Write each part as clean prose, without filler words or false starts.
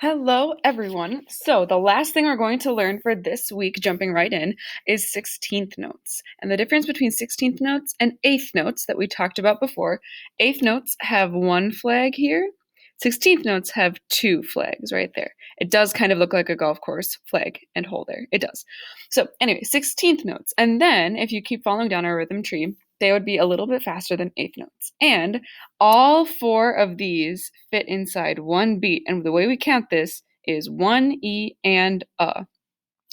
Hello, everyone. So, the last thing we're going to learn for this week, jumping right in, is 16th notes. And the difference between 16th notes and eighth notes that we talked about before. Eighth notes have one flag here. 16th notes have two flags right there. It does kind of look like a golf course flag and hole there. It does. So, anyway, 16th notes. And then, if you keep following down our rhythm tree, they would be a little bit faster than eighth notes. And all four of these fit inside one beat, and the way we count this is one E and a.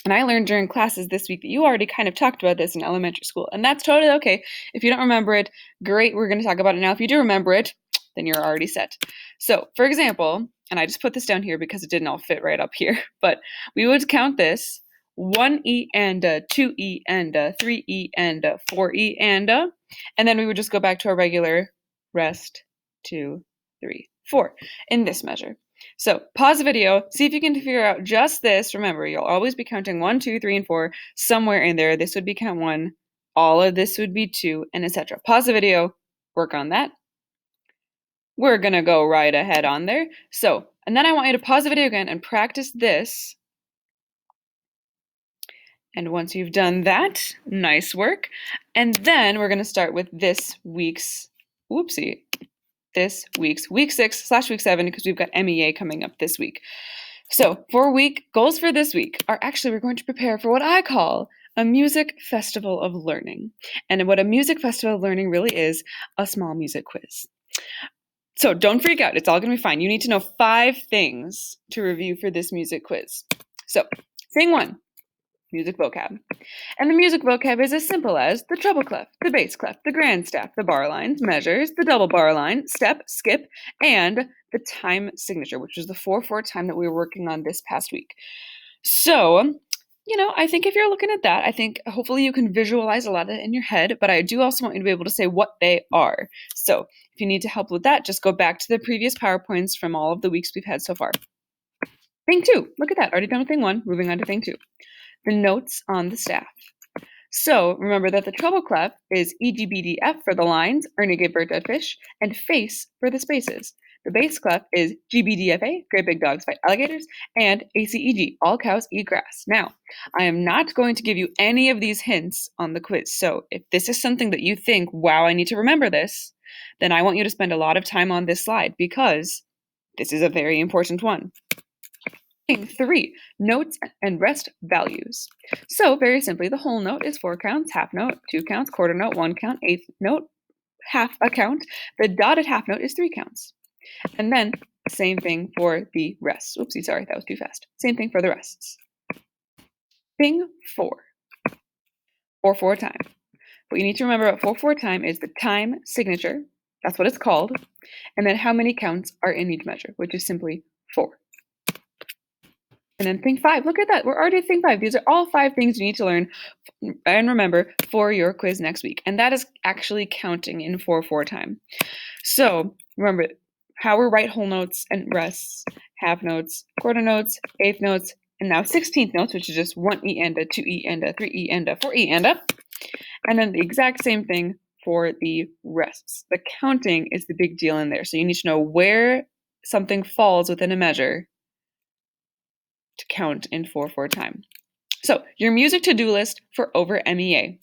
And I learned during classes this week that you already kind of talked about this in elementary school, and that's totally okay. If you don't remember it, great, we're going to talk about it now. If you do remember it, then you're already set. So, for example, and I just put this down here because it didn't all fit right up here, but we would count this 1E and a, 2E and a, 3E and a, 4E and a, and then we would just go back to our regular rest, 2, 3, 4 in this measure. So pause the video, see if you can figure out just this. Remember, you'll always be counting 1, 2, 3, and 4 somewhere in there. This would be count 1, all of this would be 2, and etc. Pause the video, work on that. We're gonna go right ahead on there. So, and then I want you to pause the video again and practice this. And once you've done that, nice work. And then we're gonna start with this week's, week 6/week 7, because we've got MEA coming up this week. So goals for this week are actually we're going to prepare for what I call a music festival of learning. And what a music festival of learning really is, a small music quiz. So don't freak out, it's all gonna be fine. You need to know 5 things to review for this music quiz. So, thing 1, music vocab. And the music vocab is as simple as the treble clef, the bass clef, the grand staff, the bar lines, measures, the double bar line, step, skip, and the time signature, which was the 4/4 time that we were working on this past week. So, I think if you're looking at that, I think hopefully you can visualize a lot of it in your head, but I do also want you to be able to say what they are. So if you need to help with that, just go back to the previous PowerPoints from all of the weeks we've had so far. Thing 2, look at that, already done with thing 1, moving on to thing 2. The notes on the staff. So remember that the treble clef is EGBDF for the lines, Ernie gave bird dead fish, and face for the spaces. The bass clef is GBDFA, great big dogs fight alligators, and ACEG, all cows eat grass. Now, I am not going to give you any of these hints on the quiz. So if this is something that you think, wow, I need to remember this, then I want you to spend a lot of time on this slide because this is a very important one. Thing 3, notes and rest values. So very simply, the whole note is 4 counts, half note, 2 counts, quarter note, 1 count, eighth note, half a count. The dotted half note is 3 counts. And then same thing for the rests. Oopsie, sorry, that was too fast. Same thing for the rests. Thing 4, 4/4 time. What you need to remember about 4/4 time is the time signature, that's what it's called, and then how many counts are in each measure, which is simply 4. And then thing 5, look at that, we're already at thing 5. These are all 5 things you need to learn and remember for your quiz next week. And that is actually counting in 4/4 time. So remember how we write whole notes and rests, half notes, quarter notes, eighth notes, and now 16th notes, which is just 1E and a, 2E and a, 3E and a, 4E and a. And then the exact same thing for the rests. The counting is the big deal in there. So you need to know where something falls within a measure to count in 4/4 time. So your music to-do list for over MEA.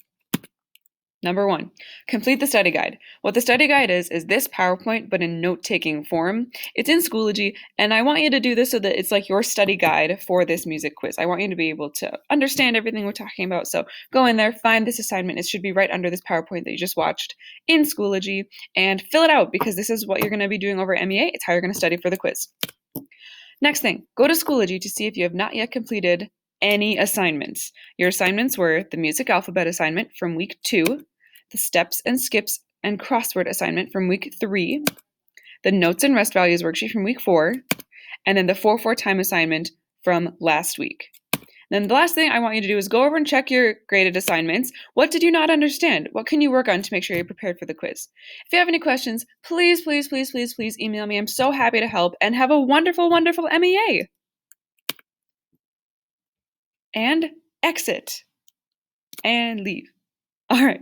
Number 1, complete the study guide. What the study guide is this PowerPoint, but in note-taking form. It's in Schoology, and I want you to do this so that it's like your study guide for this music quiz. I want you to be able to understand everything we're talking about. So go in there, find this assignment. It should be right under this PowerPoint that you just watched in Schoology, and fill it out because this is what you're going to be doing over MEA. It's how you're going to study for the quiz. Next thing, go to Schoology to see if you have not yet completed any assignments. Your assignments were the music alphabet assignment from week 2, the steps and skips and crossword assignment from week 3, the notes and rest values worksheet from week 4, and then the 4/4 time assignment from last week. Then the last thing I want you to do is go over and check your graded assignments. What did you not understand? What can you work on to make sure you're prepared for the quiz? If you have any questions, please, please, please, please, please email me. I'm so happy to help, and have a wonderful, wonderful MEA. And exit. And leave. All right.